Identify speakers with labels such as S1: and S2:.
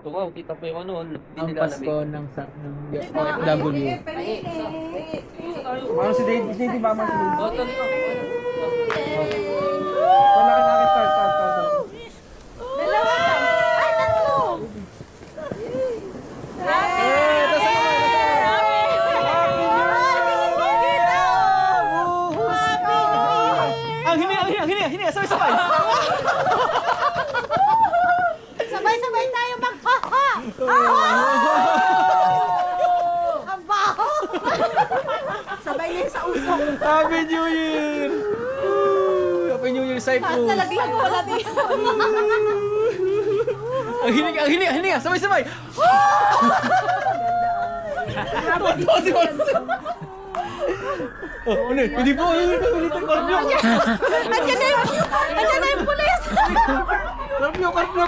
S1: Tungaw, kita pa yung ano.
S2: Ang Pasko ng OFW.
S3: Mama si Dave, si Mama si Dave.
S1: Oh, tuloy ko.
S3: Wala ka nakit, start.
S4: Dalawa lang. Ay, tatlo.
S3: Ang hini, sabay.
S4: Sabay-sabay tayo mag-ha-ha! Ang baho! Sabay niya sa usok.
S3: Happy New Year! Happy New Year, Cyprus!
S4: Talaglag ko wala dito.
S3: Ang hini, sabay-sabay! Oh, ano? Hindi po, ulitin ko.
S4: Andiyan na yung pulis!
S3: Karpyo!